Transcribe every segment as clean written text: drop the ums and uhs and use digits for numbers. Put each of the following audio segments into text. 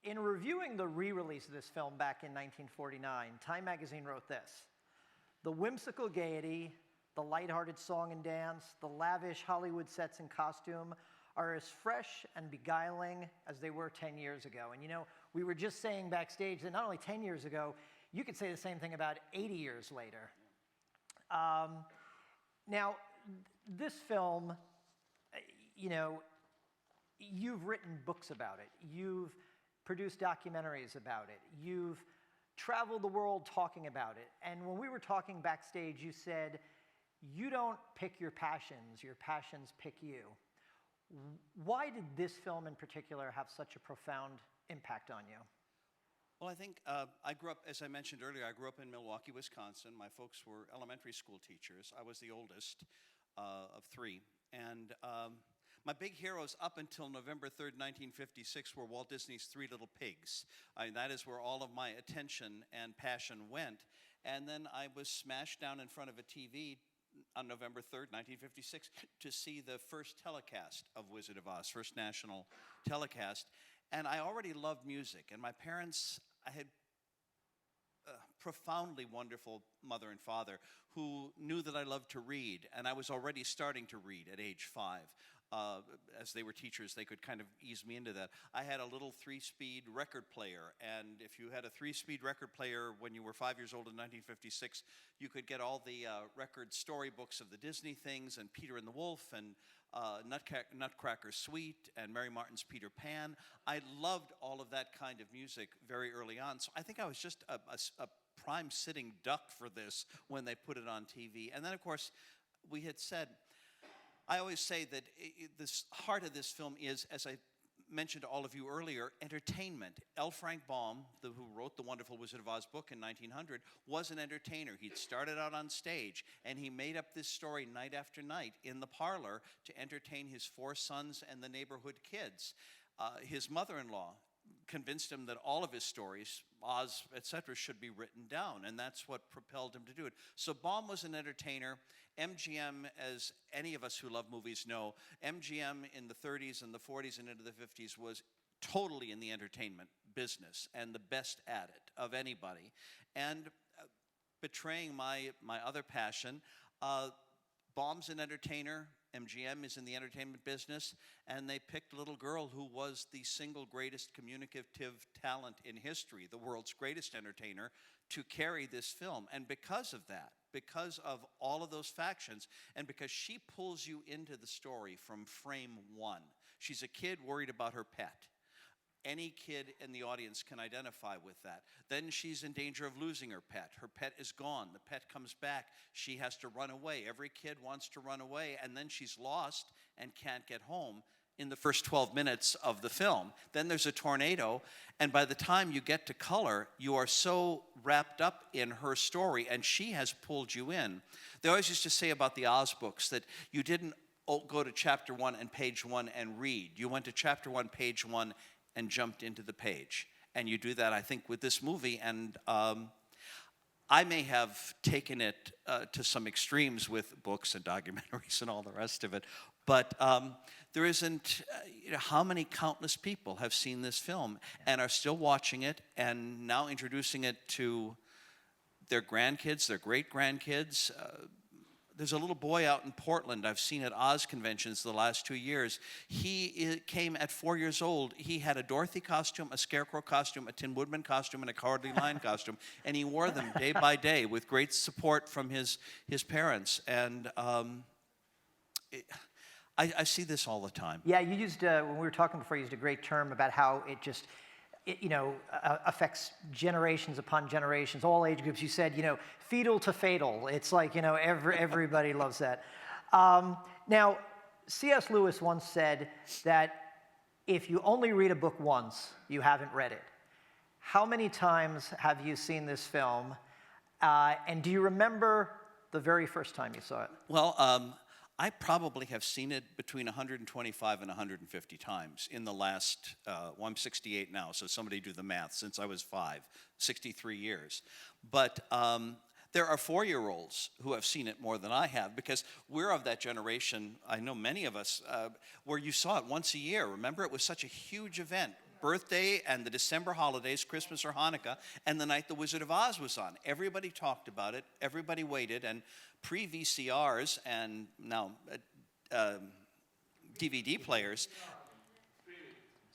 In reviewing the re-release of this film back in 1949, Time magazine wrote this: "The whimsical gaiety, the lighthearted song and dance, the lavish Hollywood sets and costume are as fresh and beguiling as they were 10 years ago." And you know, we were just saying backstage that not only 10 years ago, you could say the same thing about 80 years later. Now, this film, you know, you've written books about it. You've produced documentaries about it. You've traveled the world talking about it. And when we were talking backstage, you said, you don't pick your passions pick you. Why did this film in particular have such a profound impact on you? Well, I think I grew up, as I mentioned earlier, I grew up in Milwaukee, Wisconsin. My folks were elementary school teachers. I was the oldest of three. And my big heroes up until November 3rd, 1956 were Walt Disney's Three Little Pigs. That is where all of my attention and passion went. And then I was smashed down in front of a TV on November 3rd, 1956, to see the first telecast of Wizard of Oz, first national telecast. And I already loved music. And my parents, I had a profoundly wonderful mother and father who knew that I loved to read. And I was already starting to read at age 5. As they were teachers, they could kind of ease me into that. I had a little 3-speed record player, and if you had a 3-speed record player when you were 5 years old in 1956, you could get all the record storybooks of the Disney things, and Peter and the Wolf, and Nutcracker Suite, and Mary Martin's Peter Pan. I loved all of that kind of music very early on, so I think I was just a prime sitting duck for this when they put it on TV. And then, of course, we had said, I always say that the heart of this film is, as I mentioned to all of you earlier, entertainment. L. Frank Baum, who wrote the wonderful Wizard of Oz book in 1900, was an entertainer. He'd started out on stage, and he made up this story night after night in the parlor to entertain his 4 sons and the neighborhood kids. His mother-in-law convinced him that all of his stories, Oz, etc., should be written down, and that's what propelled him to do it. So Baum was an entertainer. MGM, as any of us who love movies know, MGM in the 30s and the 40s and into the 50s was totally in the entertainment business and the best at it of anybody. And betraying my other passion, Baum's an entertainer, MGM is in the entertainment business, and they picked a little girl who was the single greatest communicative talent in history, the world's greatest entertainer, to carry this film. And because of that, because of all of those factions, and because she pulls you into the story from frame one. She's a kid worried about her pet. Any kid in the audience can identify with that. Then she's in danger of losing her pet. Her pet is gone. The pet comes back. She has to run away. Every kid wants to run away, and then she's lost and can't get home in the first 12 minutes of the film. Then there's a tornado, and by the time you get to color, you are so wrapped up in her story, and she has pulled you in. They always used to say about the Oz books that you didn't go to chapter 1 and page 1 and read. You went to chapter 1, page 1, and jumped into the page. And you do that, I think, with this movie. And I may have taken it to some extremes with books and documentaries and all the rest of it. But there isn't, how many countless people have seen this film and are still watching it and now introducing it to their grandkids, their great-grandkids. There's a little boy out in Portland I've seen at Oz conventions the last 2 years. He came at 4 years old. He had a Dorothy costume, a Scarecrow costume, a Tin Woodman costume, and a Cowardly Lion costume. And he wore them day by day with great support from his parents. And I see this all the time. Yeah, you used, when we were talking before, you used a great term about how it just, affects generations upon generations, all age groups. You said, fetal to fatal. It's like, everybody loves that. Now, C.S. Lewis once said that if you only read a book once, you haven't read it. How many times have you seen this film? And do you remember the very first time you saw it? Well, I probably have seen it between 125 and 150 times in the last, I'm 68 now, so somebody do the math, since I was 5, 63 years. But there are 4-year-olds who have seen it more than I have, because we're of that generation, I know many of us, where you saw it once a year. Remember, it was such a huge event. birthday and the December holidays, Christmas or Hanukkah, and the night The Wizard of Oz was on. Everybody talked about it. Everybody waited. And pre-VCRs and now DVD players.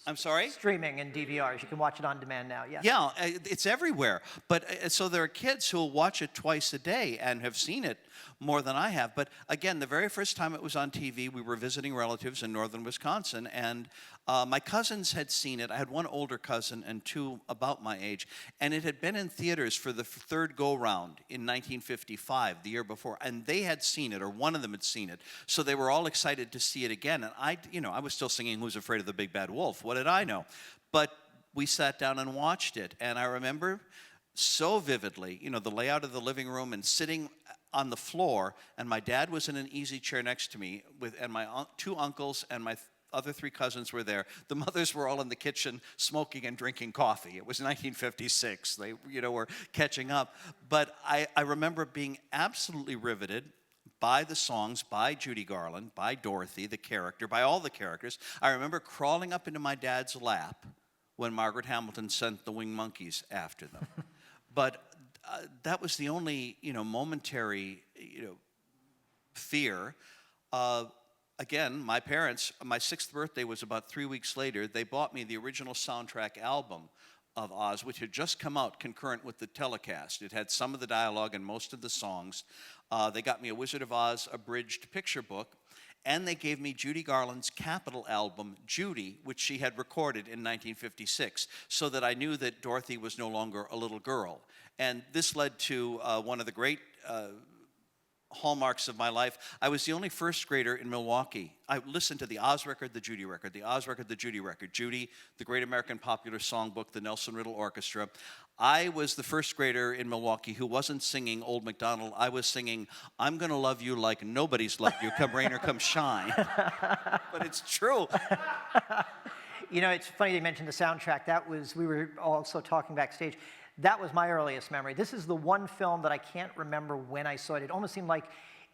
I'm sorry? Streaming and DVRs. You can watch it on demand now, yes. Yeah, it's everywhere. But so there are kids who will watch it twice a day and have seen it more than I have. But again, the very first time it was on TV, we were visiting relatives in northern Wisconsin, and my cousins had seen it. I had one older cousin and two about my age, and it had been in theaters for the third go-round in 1955, the year before, and they had seen it, or one of them had seen it, so they were all excited to see it again. And I was still singing "Who's Afraid of the Big Bad Wolf?" What did I know? But we sat down and watched it, and I remember so vividly, the layout of the living room and sitting on the floor, and my dad was in an easy chair next to me, and my two uncles and my other three cousins were there. The mothers were all in the kitchen smoking and drinking coffee. It was 1956. They, were catching up. But I remember being absolutely riveted by the songs, by Judy Garland, by Dorothy, the character, by all the characters. I remember crawling up into my dad's lap when Margaret Hamilton sent the winged monkeys after them. But that was the only, momentary, fear. Again, my parents, my 6th birthday was about 3 weeks later. They bought me the original soundtrack album of Oz, which had just come out concurrent with the telecast. It had some of the dialogue and most of the songs. They got me a Wizard of Oz abridged picture book, and they gave me Judy Garland's Capitol album, Judy, which she had recorded in 1956, so that I knew that Dorothy was no longer a little girl. And this led to one of the great hallmarks of my life. I was the only first grader in Milwaukee. I listened to the Oz record, the Judy record, the Oz record, the Judy record, Judy, the Great American Popular Songbook, the Nelson Riddle Orchestra. I was the first grader in Milwaukee who wasn't singing Old MacDonald. I was singing, I'm gonna love you like nobody's loved you, come rain or come shine. But it's true. It's funny they mentioned the soundtrack. We were also talking backstage. That was my earliest memory. This is the one film that I can't remember when I saw it. It almost seemed like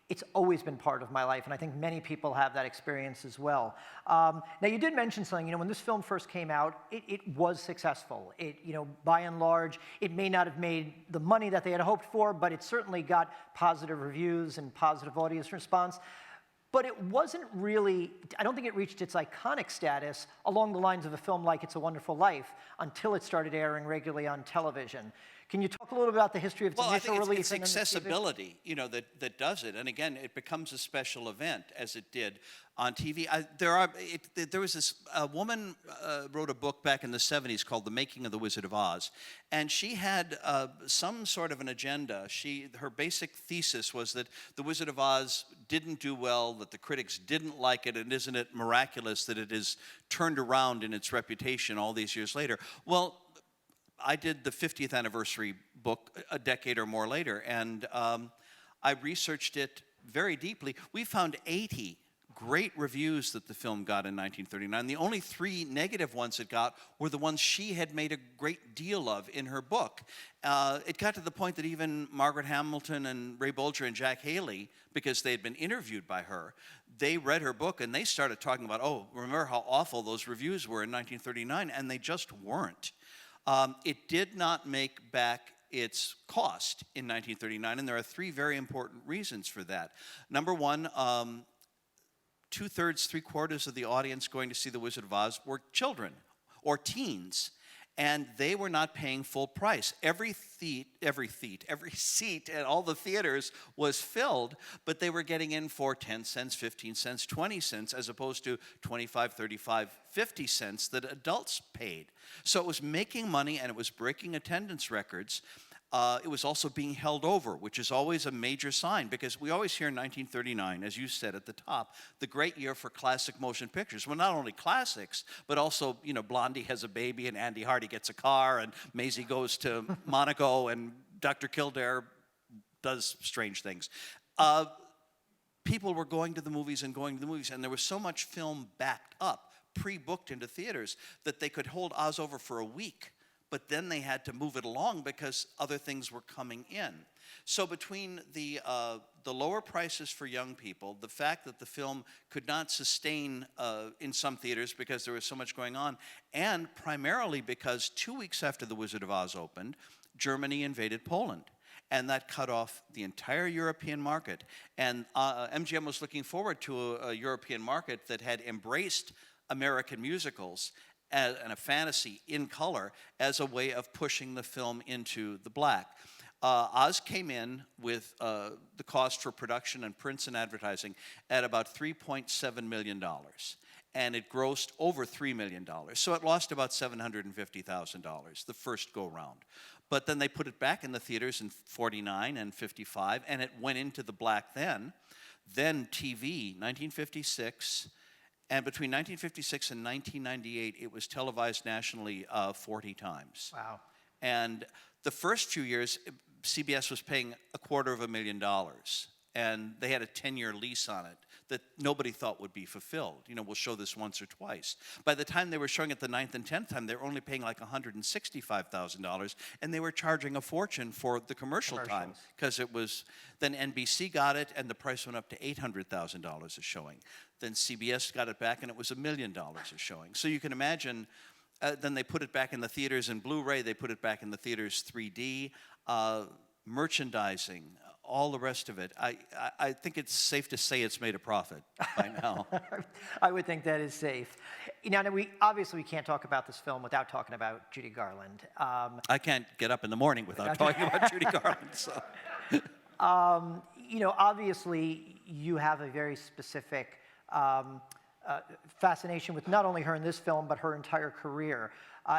it's always been part of my life, and I think many people have that experience as well. Now, you did mention something. When this film first came out, it was successful. By and large, it may not have made the money that they had hoped for, but it certainly got positive reviews and positive audience response. But it wasn't really, I don't think it reached its iconic status along the lines of a film like It's a Wonderful Life until it started airing regularly on television. Can you talk a little about the history of its initial release? It's accessibility, that does it. And again, it becomes a special event, as it did on TV. There was this woman wrote a book back in the 70s called The Making of the Wizard of Oz, and she had some sort of an agenda. Her basic thesis was that The Wizard of Oz didn't do well, that the critics didn't like it, and isn't it miraculous that it is turned around in its reputation all these years later? Well, I did the 50th anniversary book a decade or more later, and I researched it very deeply. We found 80 great reviews that the film got in 1939. The only 3 negative ones it got were the ones she had made a great deal of in her book. It got to the point that even Margaret Hamilton and Ray Bolger and Jack Haley, because they had been interviewed by her, they read her book and they started talking about, remember how awful those reviews were in 1939, and they just weren't. It did not make back its cost in 1939, and there are 3 very important reasons for that. Number one, 2/3, 3/4 of the audience going to see The Wizard of Oz were children or teens, and they were not paying full price. Every seat at all the theaters was filled, but they were getting in for 10 cents, 15 cents, 20 cents, as opposed to 25, 35, 50 cents that adults paid. So it was making money, and it was breaking attendance records. It was also being held over, which is always a major sign, because we always hear 1939, as you said at the top, the great year for classic motion pictures. Well, not only classics, but also, Blondie has a baby, and Andy Hardy gets a car, and Maisie goes to Monaco, and Dr. Kildare does strange things. People were going to the movies, and there was so much film backed up, pre-booked into theaters, that they could hold Oz over for a week but then they had to move it along because other things were coming in. So between the lower prices for young people, the fact that the film could not sustain in some theaters because there was so much going on, and primarily because 2 weeks after The Wizard of Oz opened, Germany invaded Poland. And that cut off the entire European market. And MGM was looking forward to a European market that had embraced American musicals and a fantasy in color as a way of pushing the film into the black. Oz came in with the cost for production and prints and advertising at about $3.7 million. And it grossed over $3 million. So it lost about $750,000 the first go-round. But then they put it back in the theaters in 49 and 55, and it went into the black then. Then TV, 1956, and between 1956 and 1998, it was televised nationally 40 times. Wow. And the first few years, CBS was paying $250,000, and they had a 10-year lease on it that nobody thought would be fulfilled. You know, we'll show this once or twice. By the time they were showing it the 9th and 10th time, they were only paying like $165,000, and they were charging a fortune for the commercial time because it was, then NBC got it, and the price went up to $800,000 a showing. Then CBS got it back, and it was $1 million a showing. So you can imagine, then they put it back in the theaters in Blu-ray, they put it back in the theaters 3D, merchandising, all the rest of it. I think it's safe to say it's made a profit by now. I would think that is safe. Now, obviously we can't talk about this film without talking about Judy Garland. I can't get up in the morning without talking about Judy Garland. So. You know, obviously you have a very specific fascination with not only her in this film, but her entire career.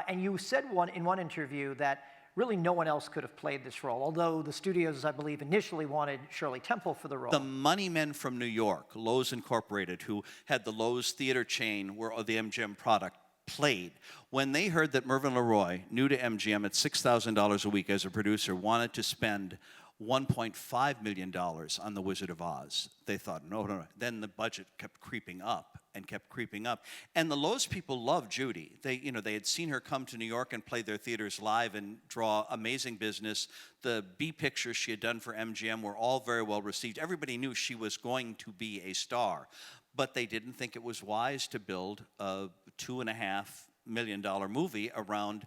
And you said in one interview that really no one else could have played this role, although the studios, I believe, initially wanted Shirley Temple for the role. The money men from New York, Lowe's Incorporated, who had the Lowe's theater chain where the MGM product played, when they heard that Mervyn LeRoy, new to MGM at $6,000 a week as a producer, wanted to spend $1.5 million on The Wizard of Oz, they thought, no. Then the budget kept creeping up and kept creeping up. And the Lowe's people loved Judy. They had seen her come to New York and play their theaters live and draw amazing business. The B pictures she had done for MGM were all very well received. Everybody knew she was going to be a star. But they didn't think it was wise to build a $2.5 million movie around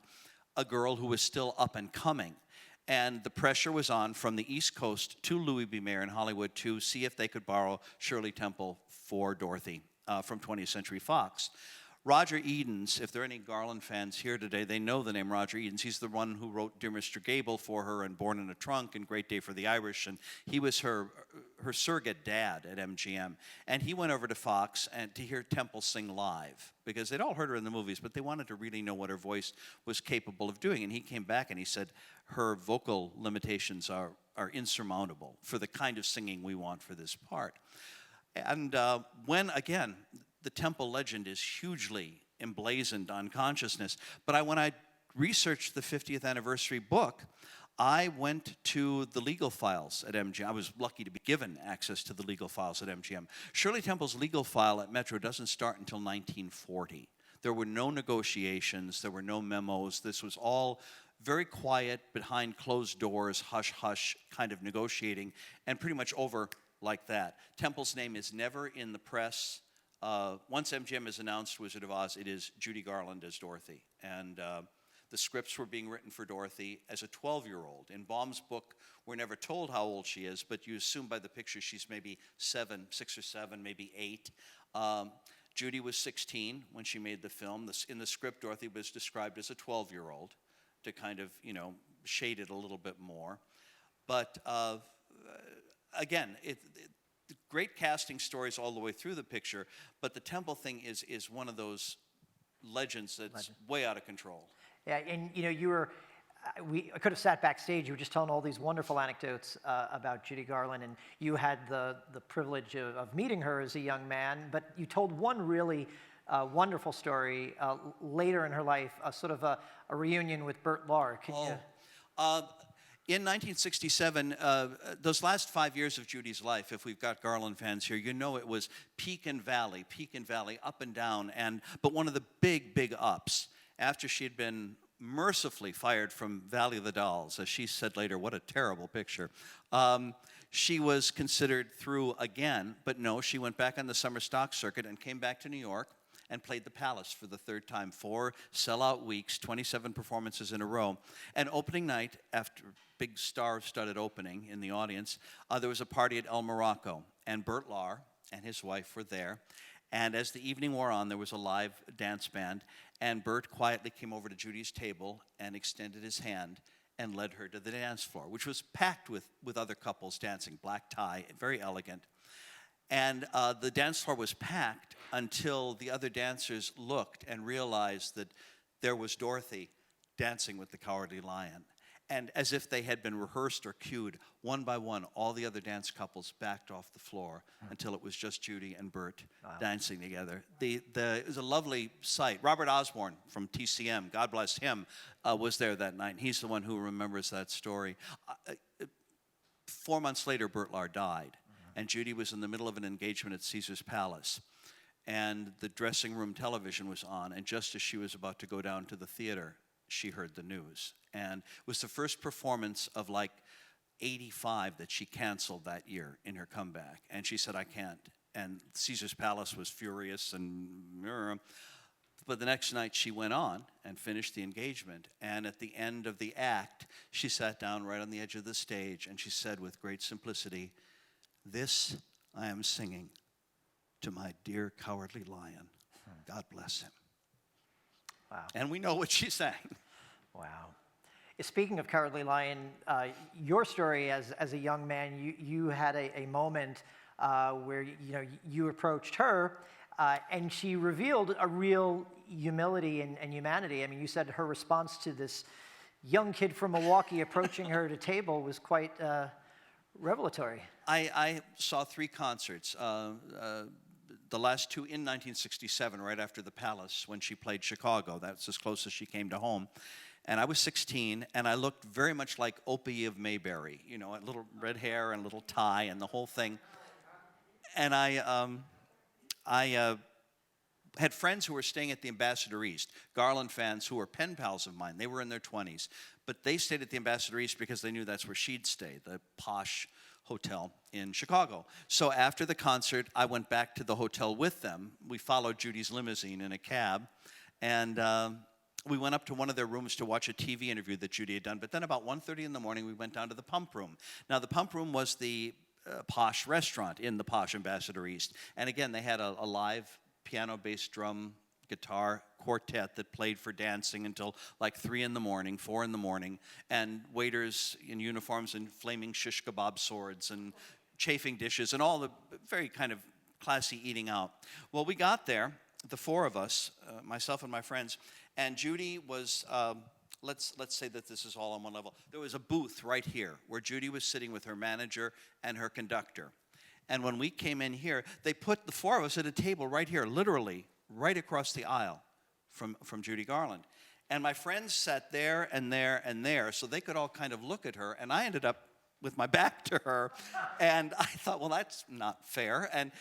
a girl who was still up and coming. And the pressure was on from the East Coast to Louis B. Mayer in Hollywood to see if they could borrow Shirley Temple for Dorothy from 20th Century Fox. Roger Edens, if there are any Garland fans here today, they know the name Roger Edens. He's the one who wrote Dear Mr. Gable for her and Born in a Trunk and Great Day for the Irish. And he was her surrogate dad at MGM. And he went over to Fox and to hear Temple sing live, because they'd all heard her in the movies, but they wanted to really know what her voice was capable of doing. And he came back and he said, her vocal limitations are insurmountable for the kind of singing we want for this part. And when, again, the Temple legend is hugely emblazoned on consciousness, but when I researched the 50th anniversary book, I went to the legal files at MGM. I was lucky to be given access to the legal files at MGM. Shirley Temple's legal file at Metro doesn't start until 1940. There were no negotiations, there were no memos. This was all very quiet, behind closed doors, hush-hush kind of negotiating, and pretty much over like that. Temple's name is never in the press. Once MGM has announced Wizard of Oz, it is Judy Garland as Dorothy. And the scripts were being written for Dorothy as a 12-year-old. In Baum's book, we're never told how old she is, but you assume by the picture she's maybe 6 or 7, maybe 8. Judy was 16 when she made the film. In the script, Dorothy was described as a 12-year-old to kind of, shade it a little bit more. But again, great casting stories all the way through the picture, but the Temple thing is one of those legends that's way out of control. Yeah, and I could have sat backstage. You were just telling all these wonderful anecdotes about Judy Garland, and you had the privilege of meeting her as a young man, but you told one really wonderful story later in her life, sort of a reunion with Burt Lahr. In 1967, those last 5 years of Judy's life, if we've got Garland fans here, it was peak and valley, up and down. But one of the big, big ups, after she had been mercifully fired from Valley of the Dolls. As she said later, what a terrible picture. She was considered through again, but no, she went back on the summer stock circuit and came back to New York and played the Palace for the third time. 4 sellout weeks, 27 performances in a row. And opening night, after big stars started opening in the audience, there was a party at El Morocco, and Bert Lahr and his wife were there. And as the evening wore on, there was a live dance band, and Bert quietly came over to Judy's table and extended his hand and led her to the dance floor, which was packed with other couples dancing, black tie, very elegant. And the dance floor was packed until the other dancers looked and realized that there was Dorothy dancing with the Cowardly Lion. And as if they had been rehearsed or cued, one by one, all the other dance couples backed off the floor until it was just Judy and Bert dancing together. It was a lovely sight. Robert Osborne from TCM, God bless him, was there that night. He's the one who remembers that story. 4 months later, Bert Lahr died, and Judy was in the middle of an engagement at Caesar's Palace. And the dressing room television was on, and just as she was about to go down to the theater, she heard the news. And it was the first performance of like 85 that she canceled that year in her comeback. And she said, I can't. And Caesar's Palace was furious. But the next night she went on and finished the engagement. And at the end of the act, she sat down right on the edge of the stage and she said with great simplicity, "This I am singing to my dear Cowardly Lion. God bless him." Wow. And we know what she sang. Wow. Speaking of Cowardly Lion, your story as a young man, you had a moment where you approached her, and she revealed a real humility and humanity. I mean, you said her response to this young kid from Milwaukee approaching her at a table was quite revelatory. I saw 3 concerts. The last 2 in 1967, right after the Palace, when she played Chicago. That's as close as she came to home. And I was 16, and I looked very much like Opie of Mayberry, a little red hair and a little tie and the whole thing. And I had friends who were staying at the Ambassador East, Garland fans who were pen pals of mine. They were in their 20s. But they stayed at the Ambassador East because they knew that's where she'd stay, the posh hotel in Chicago. So after the concert, I went back to the hotel with them. We followed Judy's limousine in a cab, and we went up to one of their rooms to watch a TV interview that Judy had done. But then about 1:30 in the morning, we went down to the Pump Room. Now, the Pump Room was the posh restaurant in the posh Ambassador East. And again, they had a live piano, bass, drum, guitar quartet that played for dancing until like 3 in the morning, 4 in the morning, and waiters in uniforms and flaming shish kebab swords and chafing dishes and all the very kind of classy eating out. Well, we got there, the 4 of us, myself and my friends, and Judy was, let's say that this is all on one level. There was a booth right here where Judy was sitting with her manager and her conductor. And when we came in here, they put the 4 of us at a table right here, literally right across the aisle from Judy Garland. And my friends sat there and there and there, so they could all kind of look at her, and I ended up with my back to her, and I thought, well, that's not fair. And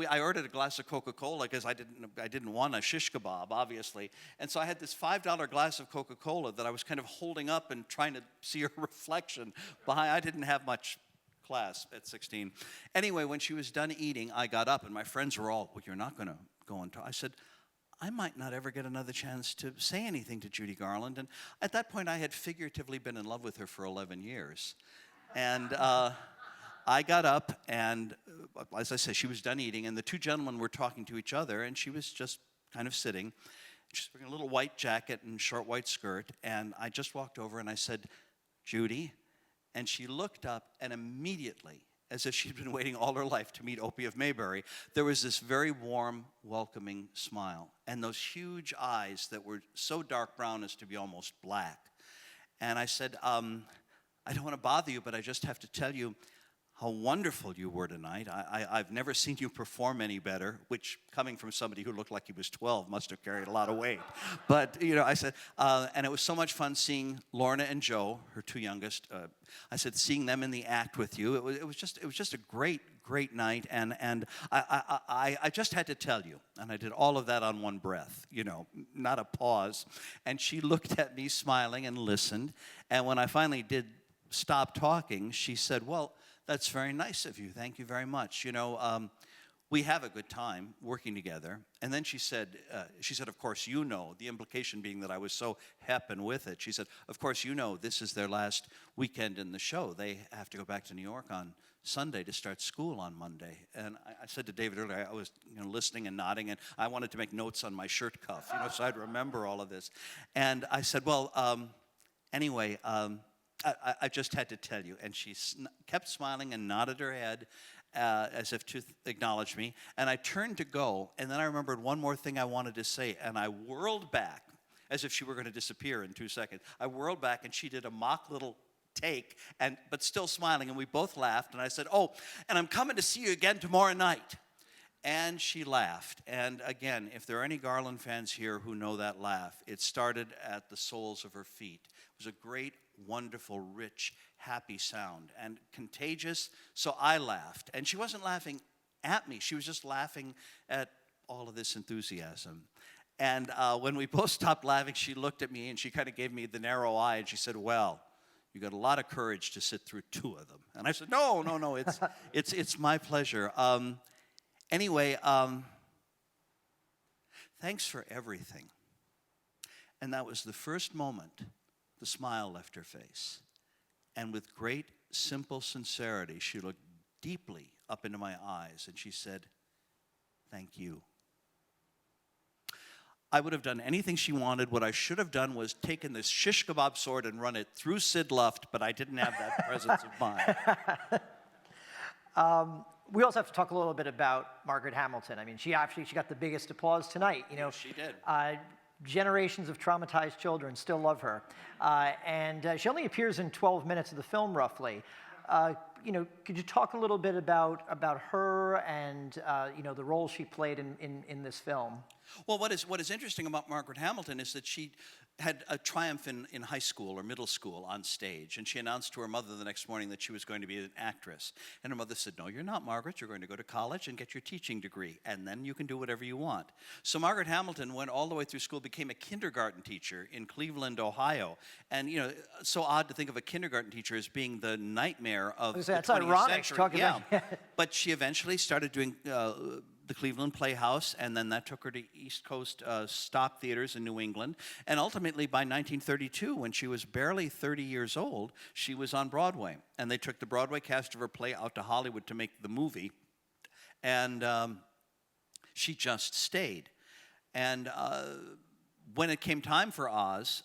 I ordered a glass of Coca-Cola because I didn't want a shish kebab, obviously. And so I had this $5 glass of Coca-Cola that I was kind of holding up and trying to see her reflection behind. I didn't have much class at 16. Anyway, when she was done eating, I got up, and my friends were all, "Well, you're not going to go and talk." I said, I might not ever get another chance to say anything to Judy Garland. And at that point, I had figuratively been in love with her for 11 years. And I got up, and as I said, she was done eating, and the 2 gentlemen were talking to each other, and she was just kind of sitting. She's wearing a little white jacket and short white skirt, and I just walked over and I said, "Judy?" And she looked up, and immediately, as if she'd been waiting all her life to meet Opie of Mayberry, there was this very warm, welcoming smile, and those huge eyes that were so dark brown as to be almost black. And I said, I don't want to bother you, but I just have to tell you how wonderful you were tonight. I've never seen you perform any better, which, coming from somebody who looked like he was 12, must have carried a lot of weight. But, I said, and it was so much fun seeing Lorna and Joe, her 2 youngest. I said, seeing them in the act with you, it was just a great great night, and I just had to tell you, and I did all of that on one breath, you know, not a pause. And she looked at me smiling and listened, and when I finally did stop talking, she said, well, that's very nice of you. Thank you very much. You know, we have a good time working together. And then she said, of course, you know, the implication being that I was so happen with it. She said, of course, you know, this is their last weekend in the show. They have to go back to New York on Sunday to start school on Monday. And I said to David earlier, I was, you know, listening and nodding, and I wanted to make notes on my shirt cuff, you know, so I'd remember all of this. And I said, well, anyway, I just had to tell you. And she kept smiling and nodded her head as if to acknowledge me. And I turned to go, and then I remembered one more thing I wanted to say, and I whirled back as if she were going to disappear in 2 seconds. I whirled back, and she did a mock little take, but still smiling, and we both laughed. And I said, oh, and I'm coming to see you again tomorrow night. And she laughed. And again, if there are any Garland fans here who know that laugh, it started at the soles of her feet. It was a great, wonderful, rich, happy sound and contagious. So I laughed. And she wasn't laughing at me. She was just laughing at all of this enthusiasm. And when we both stopped laughing, she looked at me and she kind of gave me the narrow eye, and she said, well, you got a lot of courage to sit through 2 of them. And I said, no, it's my pleasure. Anyway, thanks for everything. And that was the first moment the smile left her face. And with great, simple sincerity, she looked deeply up into my eyes, and she said, thank you. I would have done anything she wanted. What I should have done was taken this shish kebab sword and run it through Sid Luft, but I didn't have that presence of mind. We also have to talk a little bit about Margaret Hamilton. I mean, she got the biggest applause tonight. You know, Yes, she did. Generations of traumatized children still love her, and she only appears in 12 minutes of the film, roughly. You know, could you talk a little bit about her and you know, the role she played in this film? Well, what is interesting about Margaret Hamilton is that she had a triumph in high school or middle school on stage, and she announced to her mother the next morning that she was going to be an actress. And her mother said, no, you're not, Margaret. You're going to go to college and get your teaching degree, and then you can do whatever you want. So Margaret Hamilton went all the way through school, became a kindergarten teacher in Cleveland, Ohio. And, you know, so odd to think of a kindergarten teacher as being the nightmare of the 20th century. Yeah. But she eventually started doing the Cleveland Playhouse, and then that took her to East Coast stock theaters in New England. And ultimately, by 1932, when she was barely 30 years old, she was on Broadway. And they took the Broadway cast of her play out to Hollywood to make the movie. And she just stayed. And when it came time for Oz,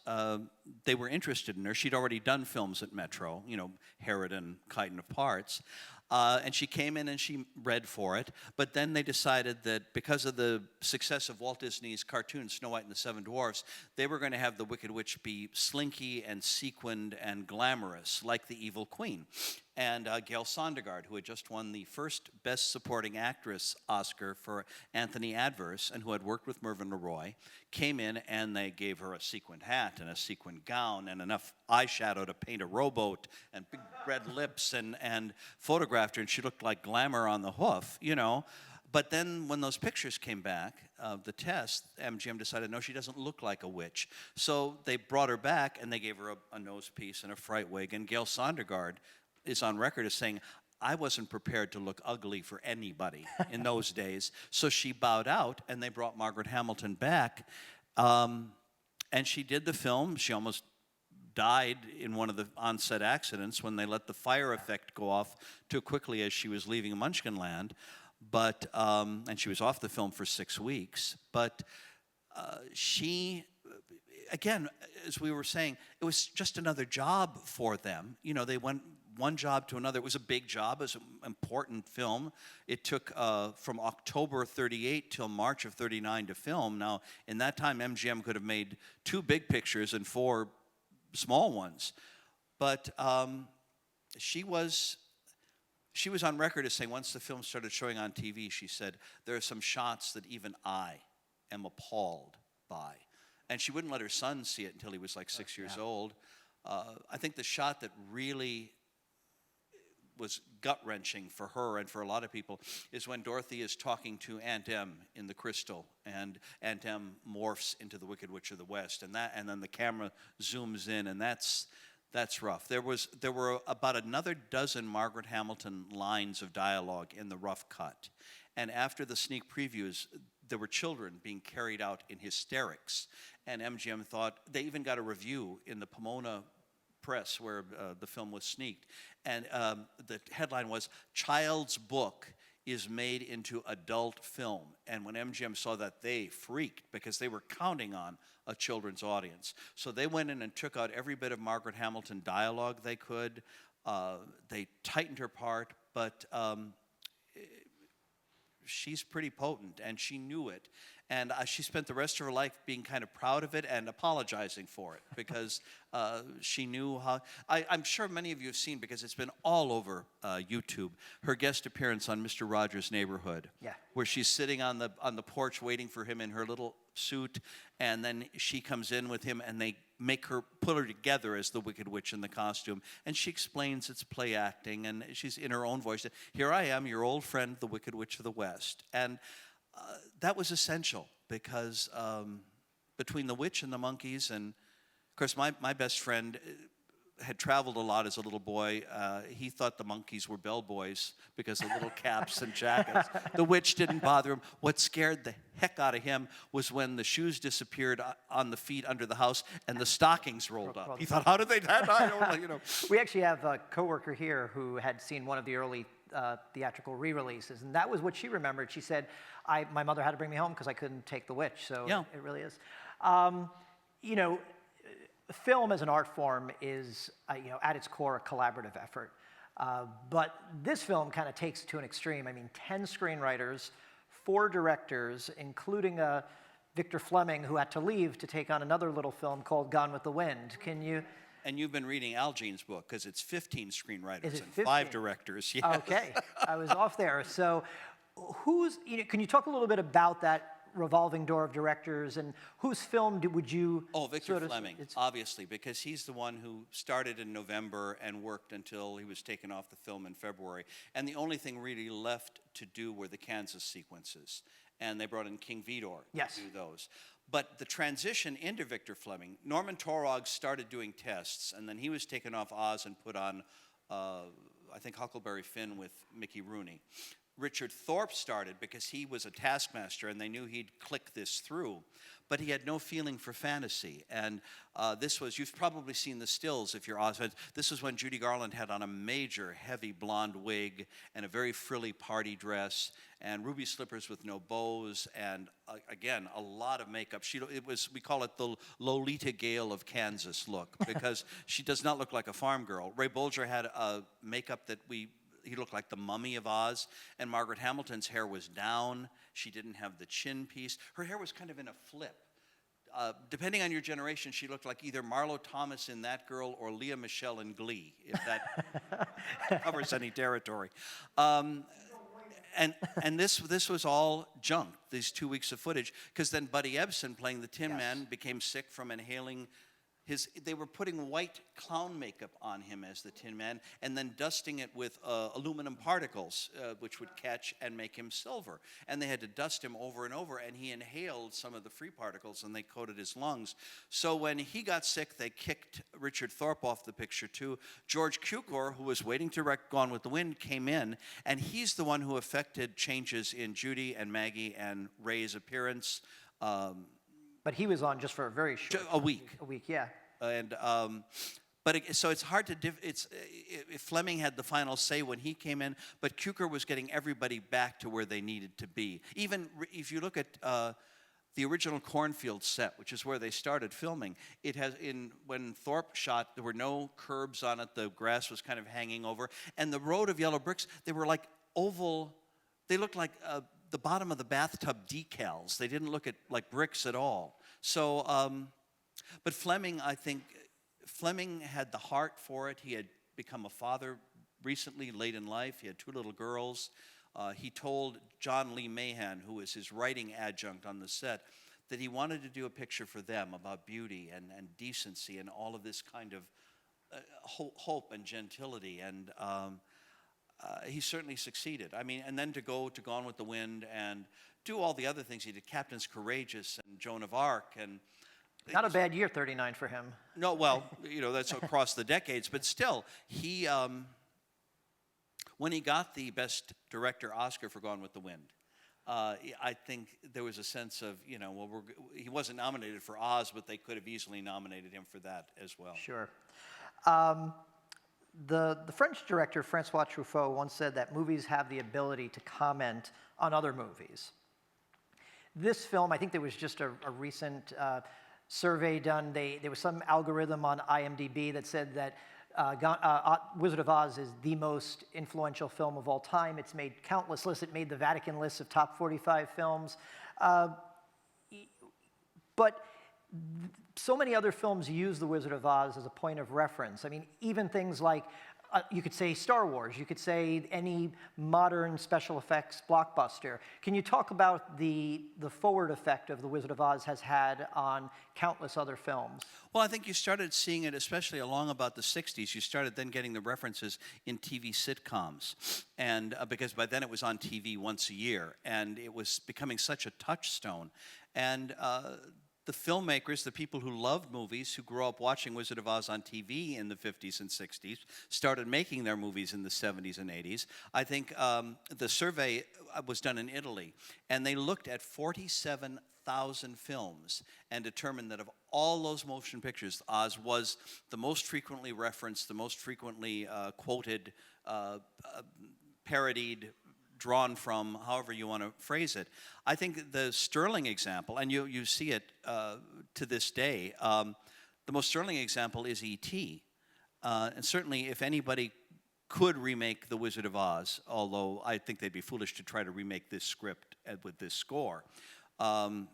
they were interested in her. She'd already done films at Metro, you know, Herod and Chiton of Parts. And she came in and she read for it. But then they decided that because of the success of Walt Disney's cartoon, Snow White and the Seven Dwarfs, they were going to have the Wicked Witch be slinky and sequined and glamorous, like the Evil Queen. And Gail Sondergaard, who had just won the first Best Supporting Actress Oscar for Anthony Adverse, and who had worked with Mervyn LeRoy, came in and they gave her a sequined hat and a sequined gown and enough eyeshadow to paint a rowboat and big red lips, and photographed her, and she looked like glamour on the hoof, you know. But then when those pictures came back of the test, MGM decided, no, she doesn't look like a witch. So they brought her back, and they gave her a nose piece and a fright wig, and Gail Sondergaard is on record as saying, I wasn't prepared to look ugly for anybody in those days. So she bowed out, and they brought Margaret Hamilton back. And she did the film. She almost died in one of the on-set accidents when they let the fire effect go off too quickly as she was leaving Munchkinland. But, and she was off the film for 6 weeks. But she, again, as we were saying, it was just another job for them. You know, they went one job to another. It was a big job. It was an important film. It took from October 38 till March of 39 to film. Now, in that time, MGM could have made 2 big pictures and 4 small ones. But she was on record as saying, once the film started showing on TV, she said, there are some shots that even I am appalled by. And she wouldn't let her son see it until he was like 6 years old. I think the shot that really was gut-wrenching for her and for a lot of people is when Dorothy is talking to Aunt Em in the crystal, and Aunt Em morphs into the Wicked Witch of the West, and then the camera zooms in, and that's rough. There were about another dozen Margaret Hamilton lines of dialogue in the rough cut, and after the sneak previews, there were children being carried out in hysterics, and MGM thought, they even got a review in the Pomona Press where the film was sneaked, and the headline was, "Child's Book is made into adult film." And when MGM saw that, they freaked because they were counting on a children's audience. So they went in and took out every bit of Margaret Hamilton dialogue they could. They tightened her part, but she's pretty potent, and she knew it. And she spent the rest of her life being kind of proud of it and apologizing for it because she knew how. I'm sure many of you have seen, because it's been all over YouTube, her guest appearance on Mr. Rogers' Neighborhood, where she's sitting on the porch waiting for him in her little suit, and then she comes in with him, and they put her together as the Wicked Witch in the costume, and she explains it's play acting, and she's in her own voice. Here I am, your old friend, the Wicked Witch of the West, and that was essential because between the witch and the monkeys, and of course my best friend had traveled a lot as a little boy. He thought the monkeys were bellboys because of little caps and jackets. The witch didn't bother him. What scared the heck out of him was when the shoes disappeared on the feet under the house and the stockings rolled up. He thought, how did they that? I don't know, you know. We actually have a coworker here who had seen one of the early theatrical re-releases, and that was what she remembered. She said, my mother had to bring me home because I couldn't take the witch, so yeah. It really is. You know, film as an art form is, you know, at its core, a collaborative effort. But this film kind of takes it to an extreme. I mean, 10 screenwriters, 4 directors, including Victor Fleming, who had to leave to take on another little film called Gone with the Wind. Can you... And you've been reading Al Jean's book, because it's 15 screenwriters and 15? 5 directors. Yes. Okay, I was off there. So you know, can you talk a little bit about that revolving door of directors, and whose film would you... Oh, Victor Fleming, obviously, because he's the one who started in November and worked until he was taken off the film in February. And the only thing really left to do were the Kansas sequences. And they brought in King Vidor to do those. But the transition into Victor Fleming, Norman Torog started doing tests, and then he was taken off Oz and put on, I think, Huckleberry Finn with Mickey Rooney. Richard Thorpe started because he was a taskmaster, and they knew he'd click this through. But he had no feeling for fantasy. And this was, you've probably seen the stills if you're Oz fans. This was when Judy Garland had on a major heavy blonde wig and a very frilly party dress and ruby slippers with no bows, and again, a lot of makeup. We call it the Lolita Gale of Kansas look, because she does not look like a farm girl. Ray Bolger had a makeup that he looked like the Mummy of Oz, and Margaret Hamilton's hair was down. She didn't have the chin piece. Her hair was kind of in a flip. Depending on your generation, she looked like either Marlo Thomas in That Girl or Leah Michele in Glee, if that covers any territory. And this was all junk, these 2 weeks of footage, because then Buddy Ebsen, playing the Tin Man, became sick from inhaling they were putting white clown makeup on him as the Tin Man and then dusting it with aluminum particles, which would catch and make him silver. And they had to dust him over and over, and he inhaled some of the free particles, and they coated his lungs. So when he got sick, they kicked Richard Thorpe off the picture too. George Cukor, who was waiting to direct Gone with the Wind, came in, and he's the one who affected changes in Judy and Maggie and Ray's appearance. But he was on just for a very short... A week. A week, yeah. And so it's hard to if Fleming had the final say when he came in, but Cukor was getting everybody back to where they needed to be. Even if you look at the original cornfield set, which is where they started filming, when Thorpe shot, there were no curbs on it. The grass was kind of hanging over, and the road of yellow bricks, they were like oval. They looked like the bottom of the bathtub decals. They didn't look like bricks at all. So, but Fleming, I think, Fleming had the heart for it. He had become a father recently, late in life. He had 2 little girls. He told John Lee Mahan, who was his writing adjunct on the set, that he wanted to do a picture for them about beauty and decency and all of this kind of hope and gentility. And he certainly succeeded. I mean, and then to go to Gone with the Wind and do all the other things he did, Captain's Courageous and Joan of Arc, and Not a bad year, 39 for him. no, well, that's across the decades, but still, he when he got the Best Director Oscar for Gone with the Wind, I think there was a sense of, he wasn't nominated for Oz, but they could have easily nominated him for that as well. Sure. The French director, Francois Truffaut, once said that movies have the ability to comment on other movies. This film, I think there was just a recent survey done. There was some algorithm on IMDb that said that Wizard of Oz is the most influential film of all time. It's made countless lists. It made the Vatican list of top 45 films. But so many other films use The Wizard of Oz as a point of reference. I mean, even things like, you could say Star Wars, you could say any modern special effects blockbuster. Can you talk about the forward effect of The Wizard of Oz has had on countless other films? Well, I think you started seeing it, especially along about the 60s. You started then getting the references in TV sitcoms. And because by then it was on TV once a year, and it was becoming such a touchstone. And the filmmakers, the people who loved movies, who grew up watching Wizard of Oz on TV in the 50s and 60s, started making their movies in the 70s and 80s. I think the survey was done in Italy, and they looked at 47,000 films and determined that of all those motion pictures, Oz was the most frequently referenced, the most frequently quoted, parodied, drawn from, however you want to phrase it. I think the sterling example, and you see it to this day, the most sterling example is E.T. And certainly if anybody could remake The Wizard of Oz, although I think they'd be foolish to try to remake this script with this score. But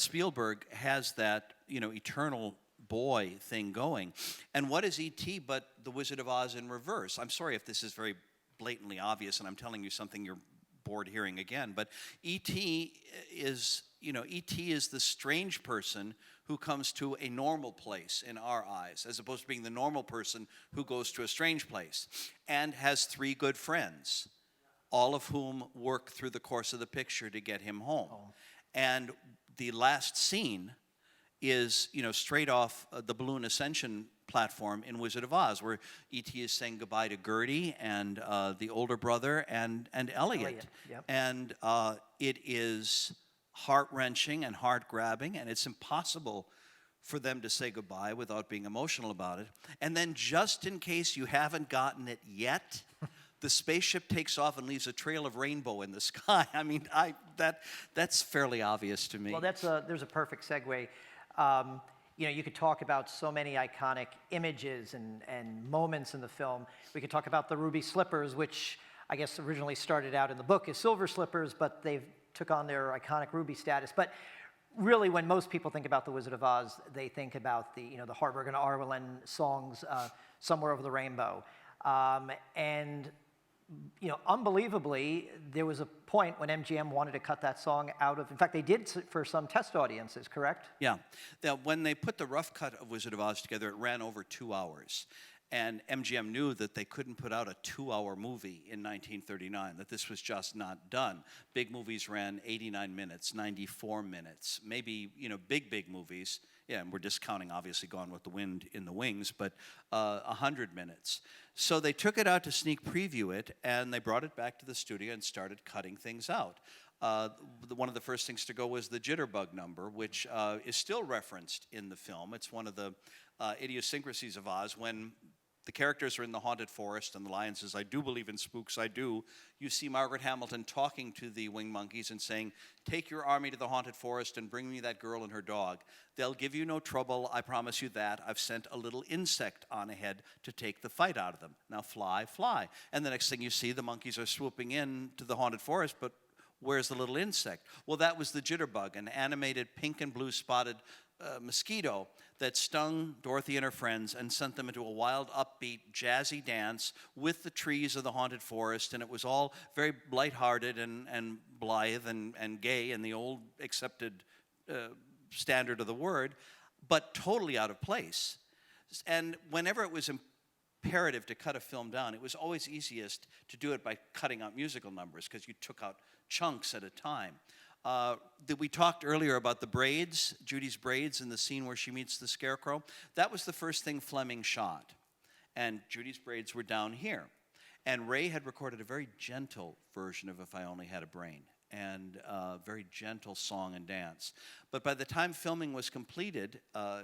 Spielberg has that, eternal boy thing going. And what is E.T. but The Wizard of Oz in reverse? I'm sorry if this is very blatantly obvious and I'm telling you something you're bored hearing again, but E.T. is the strange person who comes to a normal place in our eyes, as opposed to being the normal person who goes to a strange place, and has 3 good friends, all of whom work through the course of the picture to get him home. And the last scene is, straight off the balloon ascension platform in Wizard of Oz, where E.T. is saying goodbye to Gertie and the older brother and Elliot. Yep. And it is heart-wrenching and heart-grabbing, and it's impossible for them to say goodbye without being emotional about it. And then, just in case you haven't gotten it yet, the spaceship takes off and leaves a trail of rainbow in the sky. I mean, that's fairly obvious to me. Well, there's a perfect segue. You could talk about so many iconic images and moments in the film. We could talk about the ruby slippers, which I guess originally started out in the book as silver slippers, but they've took on their iconic ruby status. But really, when most people think about The Wizard of Oz, they think about the Harburg and Arwen songs, Somewhere Over the Rainbow. Unbelievably, there was a point when MGM wanted to cut that song out of, in fact, they did for some test audiences, correct? Yeah. When they put the rough cut of Wizard of Oz together, it ran over 2 hours. And MGM knew that they couldn't put out a 2-hour movie in 1939, that this was just not done. Big movies ran 89 minutes, 94 minutes, maybe, big movies. Yeah, and we're discounting, obviously, Gone with the Wind in the Wings, but 100 minutes. So they took it out to sneak preview it, and they brought it back to the studio and started cutting things out. One of the first things to go was the jitterbug number, which is still referenced in the film. It's one of the idiosyncrasies of Oz. When the characters are in the haunted forest and the lion says, "I do believe in spooks, I do," you see Margaret Hamilton talking to the winged monkeys and saying, "Take your army to the haunted forest and bring me that girl and her dog. They'll give you no trouble, I promise you that. I've sent a little insect on ahead to take the fight out of them. Now fly, fly." And the next thing you see, the monkeys are swooping in to the haunted forest, but where's the little insect? Well, that was the jitterbug, an animated pink and blue spotted mosquito that stung Dorothy and her friends and sent them into a wild, upbeat, jazzy dance with the trees of the haunted forest, and it was all very lighthearted and blithe and gay in the old accepted standard of the word, but totally out of place. And whenever it was imperative to cut a film down, it was always easiest to do it by cutting out musical numbers because you took out chunks at a time. We talked earlier about the braids, Judy's braids in the scene where she meets the Scarecrow. That was the first thing Fleming shot. And Judy's braids were down here. And Ray had recorded a very gentle version of If I Only Had a Brain, and a very gentle song and dance. But by the time filming was completed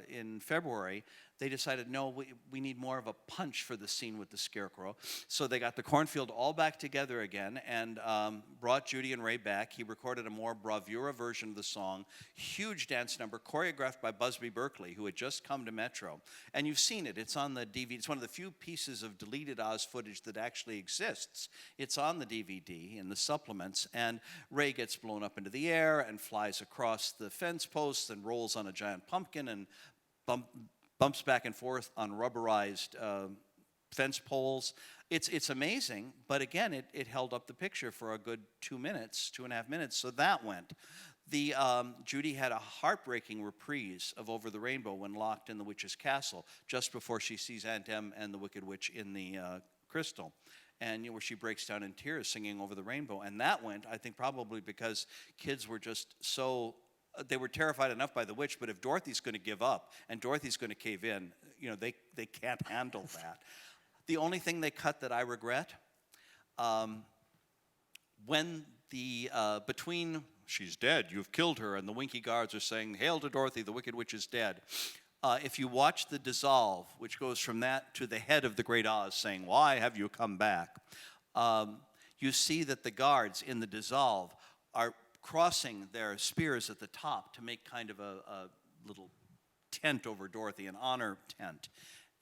in February, they decided, no, we need more of a punch for the scene with the Scarecrow. So they got the cornfield all back together again and brought Judy and Ray back. He recorded a more bravura version of the song, huge dance number, choreographed by Busby Berkeley, who had just come to Metro. And you've seen it. It's on the DVD. It's one of the few pieces of deleted Oz footage that actually exists. It's on the DVD in the supplements, and Ray gets blown up into the air and flies across the fence posts and rolls on a giant pumpkin and bumps back and forth on rubberized fence poles. It's amazing, but again, it held up the picture for a good 2 minutes, 2.5 minutes, so that went. Judy had a heartbreaking reprise of Over the Rainbow when locked in the witch's castle, just before she sees Aunt Em and the Wicked Witch in the crystal, and where she breaks down in tears singing Over the Rainbow. And that went, I think, probably because kids were just so... They were terrified enough by the witch, but if Dorothy's going to give up and Dorothy's going to cave in, they can't handle that. The only thing they cut that I regret, when between she's dead, you've killed her, and the Winky guards are saying, hail to Dorothy, the Wicked Witch is dead. If you watch the dissolve, which goes from that to the head of the Great Oz saying, why have you come back? You see that the guards in the dissolve are crossing their spears at the top to make kind of a little tent over Dorothy, an honor tent.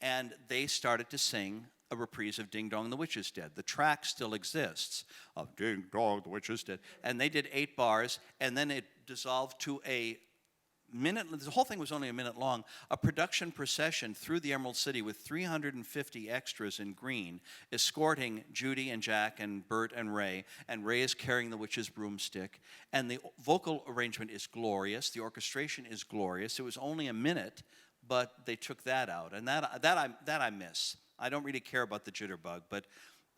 And they started to sing a reprise of Ding Dong, the Witch is Dead. The track still exists of Ding Dong, the Witch is Dead. And they did 8 bars, and then it dissolved to a minute. The whole thing was only a minute long. A production procession through the Emerald City with 350 extras in green, escorting Judy and Jack and Bert and Ray is carrying the witch's broomstick. And the vocal arrangement is glorious. The orchestration is glorious. It was only a minute, but they took that out, and that I miss. I don't really care about the jitterbug, but.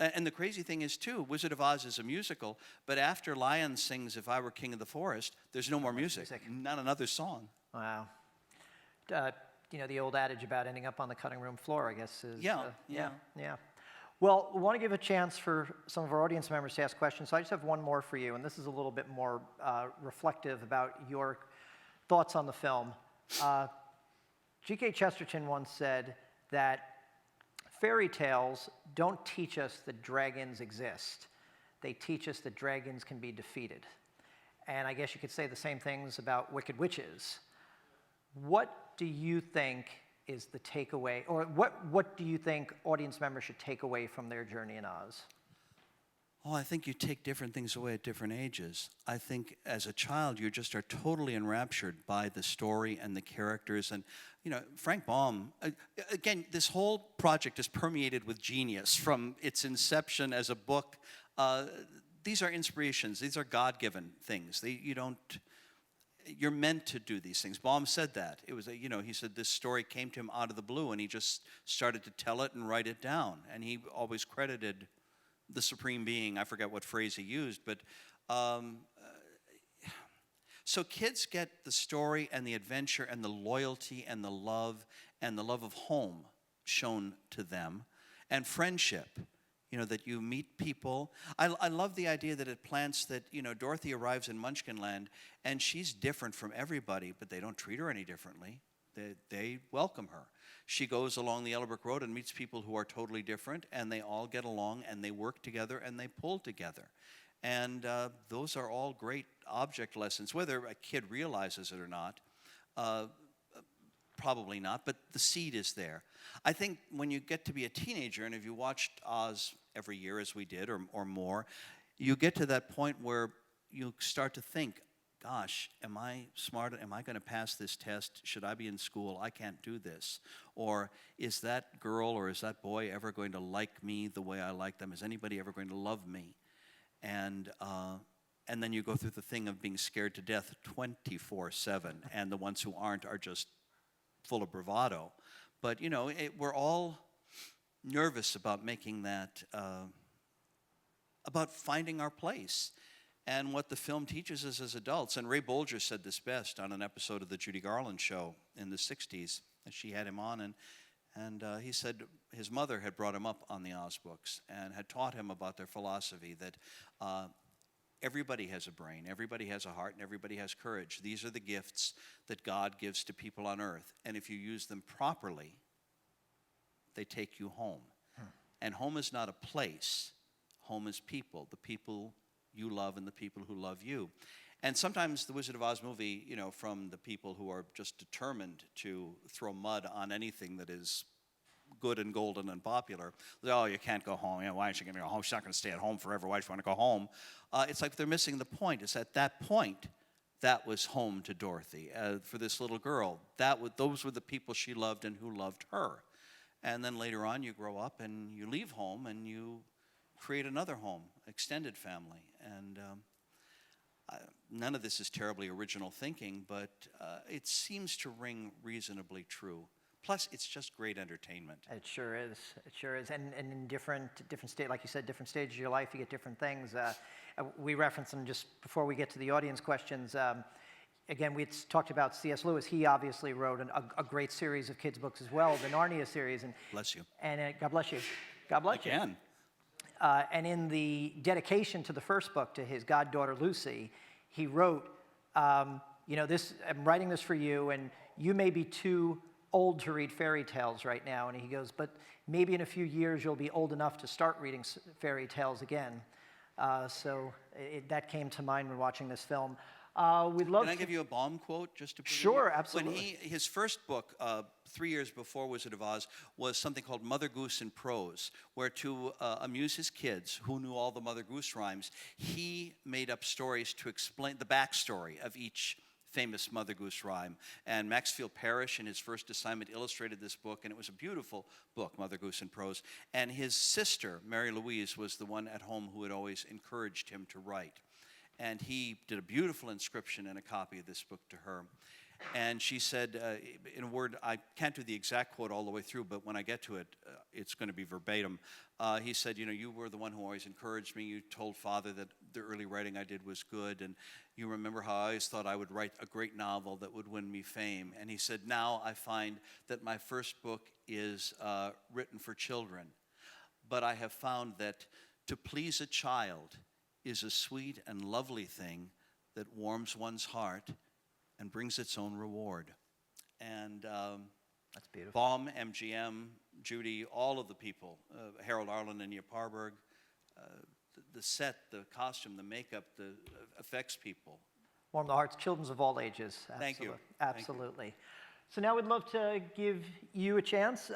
And the crazy thing is, too, Wizard of Oz is a musical, but after Lion sings If I Were King of the Forest, there's no more music. Not another song. Wow. The old adage about ending up on the cutting room floor, I guess, is... Yeah. Well, we want to give a chance for some of our audience members to ask questions, so I just have one more for you, and this is a little bit more reflective about your thoughts on the film. G.K. Chesterton once said that fairy tales don't teach us that dragons exist. They teach us that dragons can be defeated. And I guess you could say the same things about wicked witches. What do you think is the takeaway, or what do you think audience members should take away from their journey in Oz? Oh, I think you take different things away at different ages. I think as a child, you just are totally enraptured by the story and the characters. And, Frank Baum, again, this whole project is permeated with genius from its inception as a book. These are inspirations. These are God-given things. You're meant to do these things. Baum said that. It was, he said this story came to him out of the blue, and he just started to tell it and write it down. And he always credited the supreme being. I forget what phrase he used, but so kids get the story and the adventure and the loyalty and the love of home shown to them, and friendship. That you meet people. I love the idea that it plants that, Dorothy arrives in Munchkinland and she's different from everybody, but they don't treat her any differently. They welcome her. She goes along the Yellow Brick Road and meets people who are totally different, and they all get along, and they work together, and they pull together. And those are all great object lessons. Whether a kid realizes it or not, probably not, but the seed is there. I think when you get to be a teenager, and if you watched Oz every year as we did, or more, you get to that point where you start to think, gosh, am I smart? Am I going to pass this test? Should I be in school? I can't do this. Or is that girl or is that boy ever going to like me the way I like them? Is anybody ever going to love me? And then you go through the thing of being scared to death 24/7, and the ones who aren't are just full of bravado. But, we're all nervous about making that, about finding our place and what the film teaches us as adults. And Ray Bolger said this best on an episode of the Judy Garland show in the 60s. She had him on, and he said his mother had brought him up on the Oz books and had taught him about their philosophy, that everybody has a brain, everybody has a heart, and everybody has courage. These are the gifts that God gives to people on earth. And if you use them properly, they take you home. And home is not a place. Home is people, the people you love and the people who love you. And sometimes the Wizard of Oz movie, you know, from the people who are just determined to throw mud on anything that is good and golden and popular. Oh, you can't go home. You know, why is she going to go home? She's not going to stay at home forever. Why does she want to go home? It's like they're missing the point. It's at that point that was home to Dorothy. For this little girl, those were the people she loved and who loved her. And then later on, you grow up and you leave home and you create another home, extended family. And none of this is terribly original thinking, but it seems to ring reasonably true. Plus, it's just great entertainment. It sure is. It sure is. And in different state, like you said, different stages of your life, you get different things. We reference them just before we get to the audience questions. Again, we talked about C.S. Lewis. He obviously wrote a great series of kids' books as well, the Narnia series. And bless you. And God bless you. God bless you. Again. And in the dedication to the first book to his goddaughter Lucy, he wrote, you know, I'm writing this for you, and you may be too old to read fairy tales right now. And he goes, but maybe in a few years you'll be old enough to start reading fairy tales again. So that came to mind when watching this film. We'd love. Can I give you a bomb quote just to? Sure, absolutely. When his first book, 3 years before Wizard of Oz, was something called Mother Goose in Prose, where to amuse his kids who knew all the Mother Goose rhymes, he made up stories to explain the backstory of each famous Mother Goose rhyme. And Maxfield Parrish, in his first assignment, illustrated this book, and it was a beautiful book, Mother Goose in Prose. And his sister, Mary Louise, was the one at home who had always encouraged him to write. And he did a beautiful inscription and a copy of this book to her. And she said, in a word, I can't do the exact quote all the way through, but when I get to it, it's going to be verbatim. He said, you know, you were the one who always encouraged me. You told Father that the early writing I did was good, and you remember how I always thought I would write a great novel that would win me fame. And he said, now I find that my first book is written for children, but I have found that to please a child is a sweet and lovely thing that warms one's heart and brings its own reward. And that's beautiful. Baum, MGM, Judy, all of the people, Harold Arlen and Yip Harburg, the set, the costume, the makeup, the effects people. Warm the hearts, children of all ages. Thank you. Absolutely. Thank you. So now we'd love to give you a chance.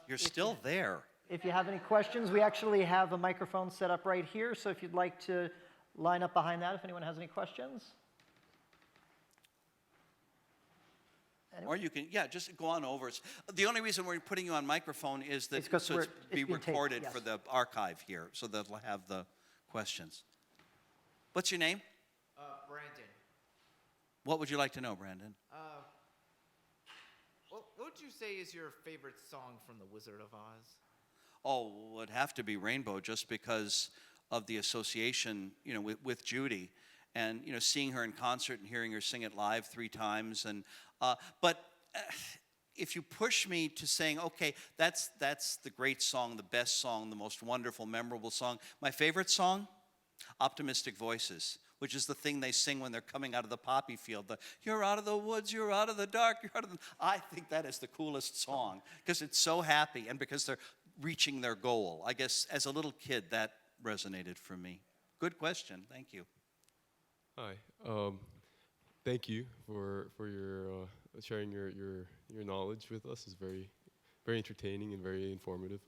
You're still there. If you have any questions, we actually have a microphone set up right here, so if you'd like to line up behind that, if anyone has any questions. Or you can, just go on over. The only reason we're putting you on microphone is that so it's be recorded taped, yes. for the archive here, so they'll have the questions. What's your name? Brandon. What would you like to know, Brandon? What would you say is your favorite song from The Wizard of Oz? Oh, it would have to be Rainbow, just because of the association, you know, with Judy, and you know, seeing her in concert and hearing her sing it live 3 times. And but if you push me to saying, okay, that's the great song, the best song, the most wonderful, memorable song. My favorite song, Optimistic Voices, which is the thing they sing when they're coming out of the poppy field. You're out of the woods, you're out of the dark, you're out of the... I think that is the coolest song because it's so happy and because they're reaching their goal. I guess as a little kid, that resonated for me. Good question. Thank you. Hi. Thank you for your sharing your knowledge with us. It's very entertaining and very informative.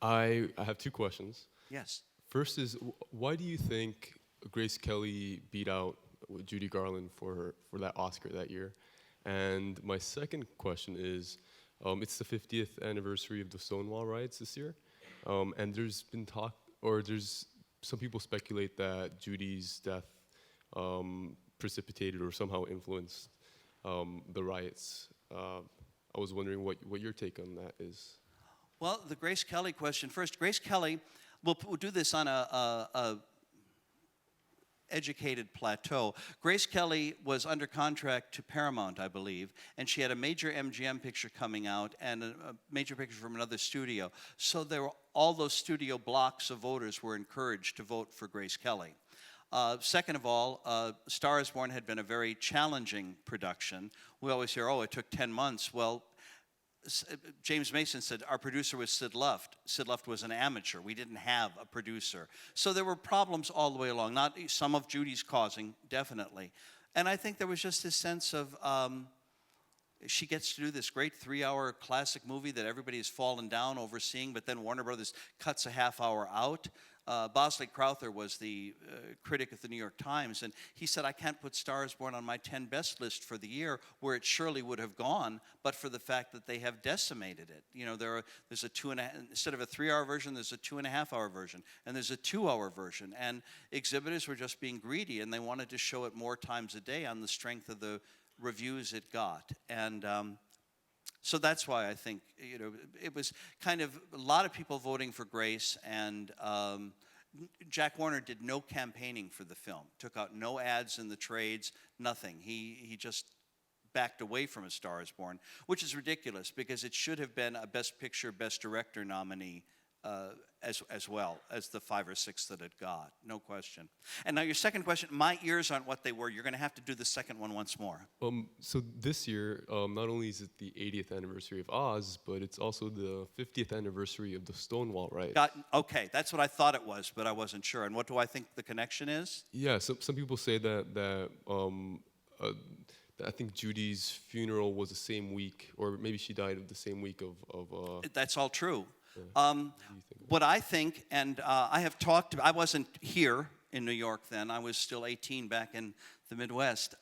I have 2 questions. Yes. First is, why do you think Grace Kelly beat out Judy Garland for that Oscar that year? And my second question is, it's the 50th anniversary of the Stonewall riots this year, and there's been talk, or there's some people speculate that Judy's death precipitated or somehow influenced the riots. I was wondering what your take on that is. Well, the Grace Kelly question first. Grace Kelly, we'll do this on a educated plateau. Grace Kelly was under contract to Paramount, I believe, and she had a major MGM picture coming out and a major picture from another studio. So all those studio blocks of voters were encouraged to vote for Grace Kelly. Second of all, Star is Born had been a very challenging production. We always hear, oh, it took 10 months. Well, James Mason said our producer was Sid Luft. Sid Luft was an amateur. We didn't have a producer. So there were problems all the way along, not some of Judy's causing, definitely. And I think there was just this sense of she gets to do this great 3-hour classic movie that everybody has fallen down over seeing, but then Warner Brothers cuts a half hour out. Bosley Crowther was the critic of the New York Times, and he said, I can't put Star is Born on my 10 best list for the year, where it surely would have gone, but for the fact that they have decimated it. You know, there's a instead of a 3-hour version, there's a 2.5-hour version, and there's a 2-hour version, and exhibitors were just being greedy, and they wanted to show it more times a day on the strength of the reviews it got. And so that's why I think, you know, it was kind of a lot of people voting for Grace, and Jack Warner did no campaigning for the film, took out no ads in the trades, nothing. He just backed away from A Star is Born, which is ridiculous because it should have been a Best Picture, Best Director nominee as well as the 5 or 6 that it got, no question. And now your second question, my ears aren't what they were. You're going to have to do the second one once more. So this year, not only is it the 80th anniversary of Oz, but it's also the 50th anniversary of the Stonewall riots. Okay, that's what I thought it was, but I wasn't sure. And what do I think the connection is? Yeah, some people say that I think Judy's funeral was the same week, or maybe she died of the same week of That's all true. Yeah. What I think, and I have talked, I wasn't here in New York then, I was still 18 back in the Midwest.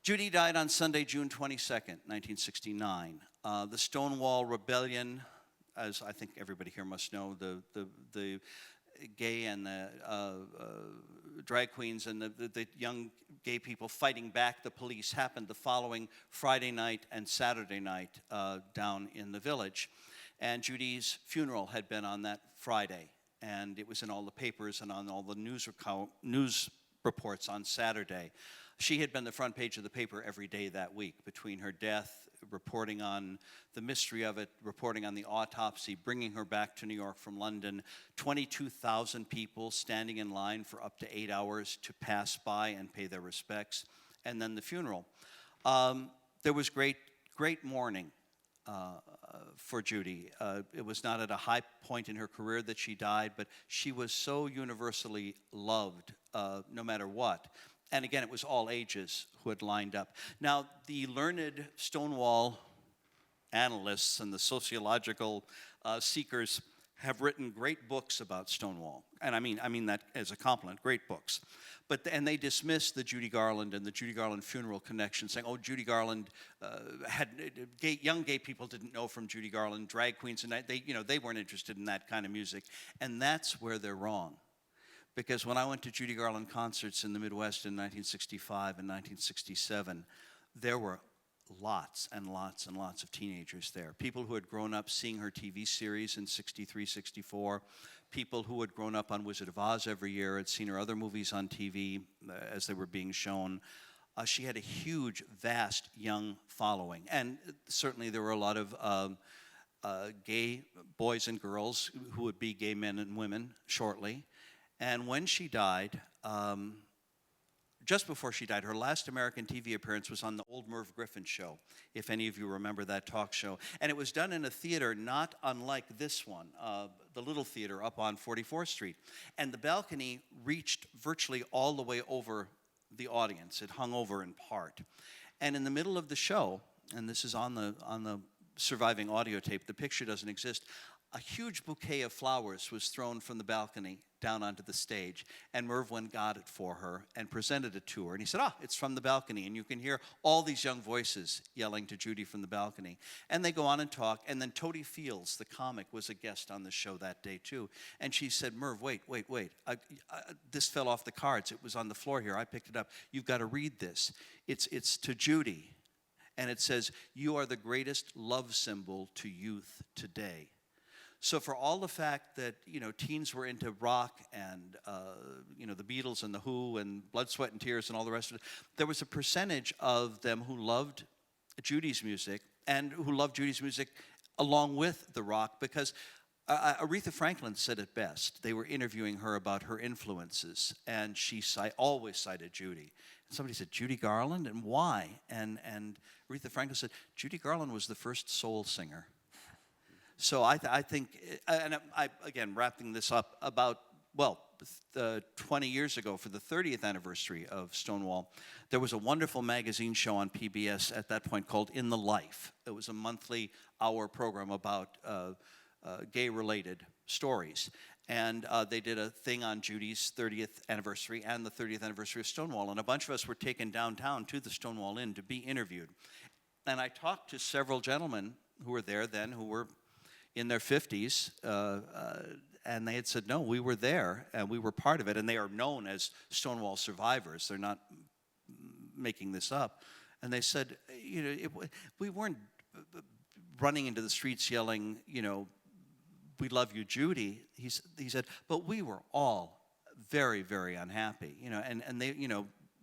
Judy died on Sunday, June 22nd, 1969. The Stonewall Rebellion, as I think everybody here must know, the gay and the drag queens and the young gay people fighting back the police happened the following Friday night and Saturday night down in the Village. And Judy's funeral had been on that Friday, and it was in all the papers and on all the news reports on Saturday. She had been the front page of the paper every day that week between her death, reporting on the mystery of it, reporting on the autopsy, bringing her back to New York from London, 22,000 people standing in line for up to 8 hours to pass by and pay their respects, and then the funeral. There was great mourning for Judy. It was not at a high point in her career that she died, but she was so universally loved no matter what. And again, it was all ages who had lined up. Now, the learned Stonewall analysts and the sociological seekers have written great books about Stonewall. And I mean that as a compliment, great books. And they dismissed the Judy Garland and the Judy Garland funeral connection, saying, oh, Judy Garland young gay people didn't know from Judy Garland, drag queens, and they weren't interested in that kind of music. And that's where they're wrong. Because when I went to Judy Garland concerts in the Midwest in 1965 and 1967, there were lots and lots and lots of teenagers there. People who had grown up seeing her TV series in 63, 64. People who had grown up on Wizard of Oz every year, had seen her other movies on TV as they were being shown. She had a huge, vast, young following. And certainly there were a lot of gay boys and girls who would be gay men and women shortly. And when she died, just before she died, her last American TV appearance was on the old Merv Griffin show, if any of you remember that talk show. And it was done in a theater not unlike this one, the Little Theater up on 44th Street. And the balcony reached virtually all the way over the audience. It hung over in part. And in the middle of the show, and this is on the surviving audio tape, the picture doesn't exist, a huge bouquet of flowers was thrown from the balcony down onto the stage, and Merv went got it for her and presented it to her. And he said, it's from the balcony. And you can hear all these young voices yelling to Judy from the balcony. And they go on and talk, and then Toady Fields, the comic, was a guest on the show that day too. And she said, Merv, wait. This fell off the cards. It was on the floor here. I picked it up. You've got to read this. It's to Judy. and it says, "You are the greatest love symbol to youth today." So for all the fact that, teens were into rock and, the Beatles and The Who and Blood, Sweat, and Tears and all the rest of it, there was a percentage of them who loved Judy's music and who loved Judy's music along with the rock, because Aretha Franklin said it best. They were interviewing her about her influences, and she always cited Judy. And somebody said, "Judy Garland, and why?" And Aretha Franklin said, "Judy Garland was the first soul singer." So I think, and again, wrapping this up, about, 20 years ago, for the 30th anniversary of Stonewall, there was a wonderful magazine show on PBS at that point called In the Life. It was a monthly hour program about gay-related stories. And they did a thing on Judy's 30th anniversary and the 30th anniversary of Stonewall. And a bunch of us were taken downtown to the Stonewall Inn to be interviewed. And I talked to several gentlemen who were there then, who were in their 50s, and they had said, "No, we were there, and we were part of it." And they are known as Stonewall survivors. They're not making this up. And they said, we weren't running into the streets yelling, "We love you, Judy." He said, "But we were all very, very unhappy, and they,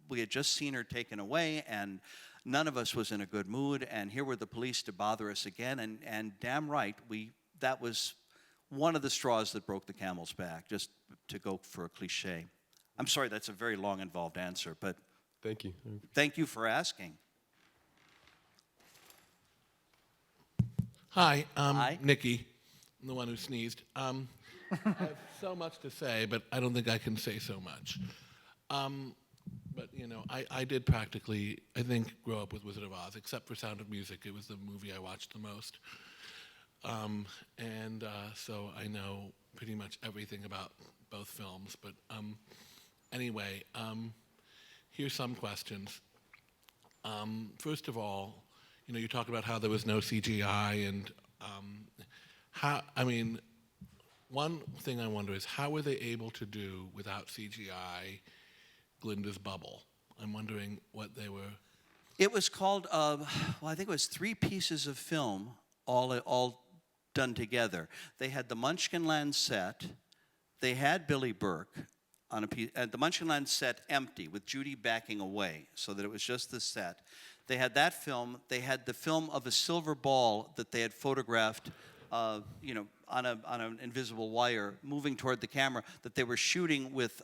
we had just seen her taken away, and none of us was in a good mood, and here were the police to bother us again, and damn right, that was one of the straws that broke the camel's back," just to go for a cliche. I'm sorry, that's a very long, involved answer, but Thank you. thank you for asking. Hi, Hi. Nikki. I'm the one who sneezed. I have so much to say, but I don't think I can say so much. But, I did practically, I think, grow up with Wizard of Oz, except for Sound of Music. It was the movie I watched the most. So I know pretty much everything about both films. But anyway, here's some questions. First of all, you talked about how there was no CGI, and one thing I wonder is, how were they able to do without CGI Glinda's bubble? I'm wondering what they were. It was called, I think it was 3 pieces of film, all done together. They had the Munchkinland set, they had Billy Burke on a piece, and the Munchkinland set empty with Judy backing away, so that it was just the set. They had that film. They had the film of a silver ball that they had photographed, on an invisible wire, moving toward the camera, that they were shooting with,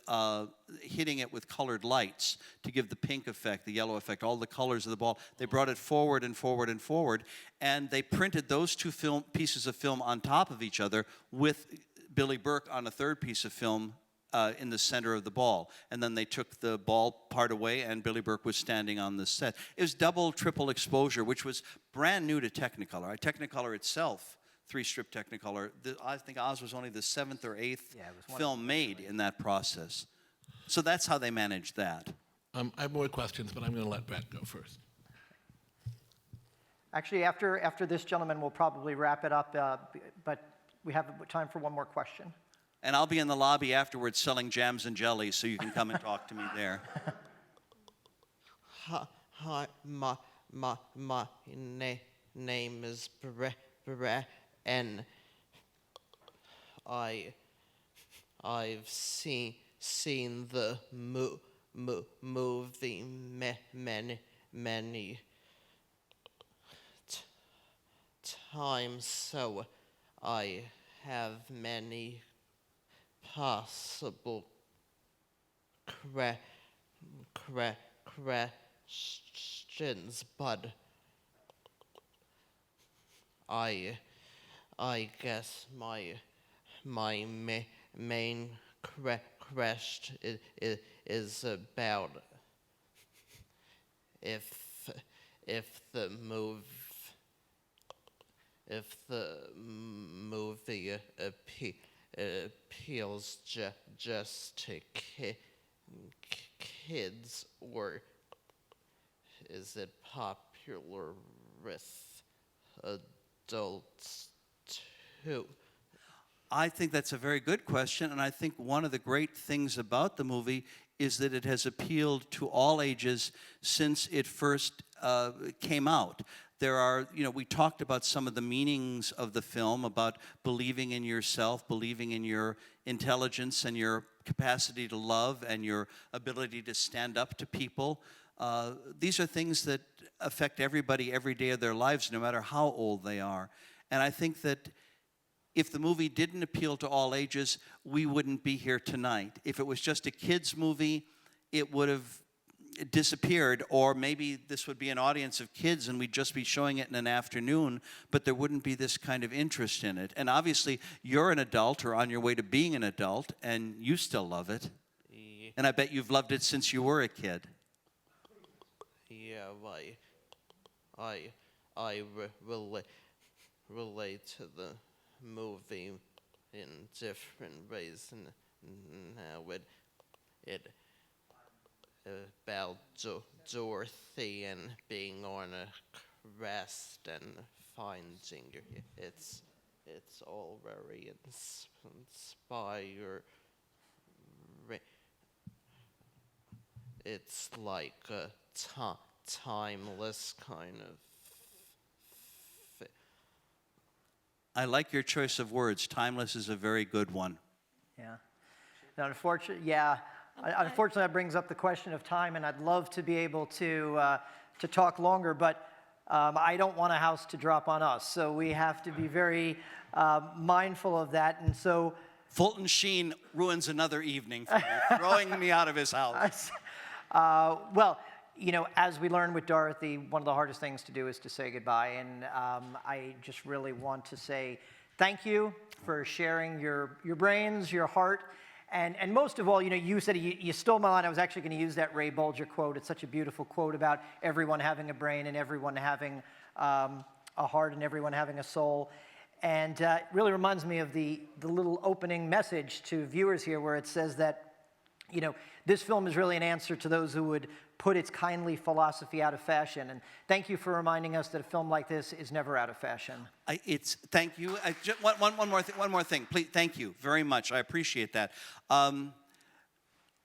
hitting it with colored lights to give the pink effect, the yellow effect, all the colors of the ball. They brought it forward and forward and forward, and they printed those 2 pieces of film on top of each other with Billy Burke on a 3rd piece of film in the center of the ball. And then they took the ball part away, and Billy Burke was standing on the set. It was double, triple exposure, which was brand new to Technicolor. Technicolor itself, 3-strip Technicolor, I think Oz was only the 7th or 8th film made in that process. So that's how they managed that. I have more questions, but I'm going to let Brett go first. Actually, after this gentleman, we'll probably wrap it up, but we have time for one more question. And I'll be in the lobby afterwards selling jams and jellies, so you can come and talk to me there. Hi, my name is Brett, and I've seen the movie many times, so I have many possible questions, but I guess my main question is about if the movie appeals just to kids, or is it popular with adults too? I think that's a very good question, and I think one of the great things about the movie is that it has appealed to all ages since it first came out. There are, we talked about some of the meanings of the film, about believing in yourself, believing in your intelligence and your capacity to love and your ability to stand up to people. These are things that affect everybody every day of their lives, no matter how old they are. And I think that if the movie didn't appeal to all ages, we wouldn't be here tonight. If it was just a kids' movie, it would have disappeared, or maybe this would be an audience of kids and we'd just be showing it in an afternoon, but there wouldn't be this kind of interest in it. And obviously, you're an adult or on your way to being an adult, and you still love it. Yeah, And I bet you've loved it since you were a kid. yeah, relate to the movie in different ways, and now it about Dorothy and being on a quest and finding it's all very inspiring. It's like a timeless kind of. I like your choice of words. Timeless is a very good one. Yeah. Now, unfortunately, that brings up the question of time, and I'd love to be able to talk longer, but I don't want a house to drop on us, so we have to be very mindful of that. And so, Fulton Sheen ruins another evening for me, throwing me out of his house. well, as we learned with Dorothy, one of the hardest things to do is to say goodbye, and I just really want to say thank you for sharing your brains, your heart. And most of all, you said you stole my line. I was actually going to use that Ray Bolger quote. It's such a beautiful quote about everyone having a brain and everyone having a heart and everyone having a soul. And it really reminds me of the little opening message to viewers here where it says that, this film is really an answer to those who would put its kindly philosophy out of fashion. And thank you for reminding us that a film like this is never out of fashion. Thank you. One more thing. Please, thank you very much. I appreciate that.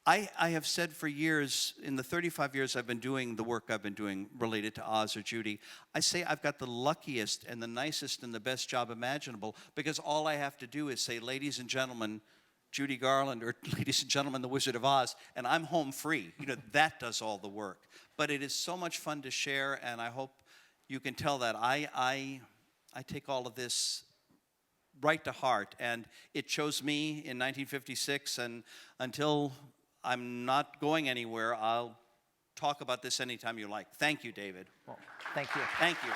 I have said for years, in the 35 years I've been doing the work I've been doing related to Oz or Judy, I say I've got the luckiest and the nicest and the best job imaginable, because all I have to do is say, ladies and gentlemen, Judy Garland, or ladies and gentlemen, the Wizard of Oz, and I'm home free. That does all the work. But it is so much fun to share, and I hope you can tell that I take all of this right to heart, and it chose me in 1956, and until I'm not going anywhere, I'll talk about this anytime you like. Thank you, David. Well, thank you. Thank you.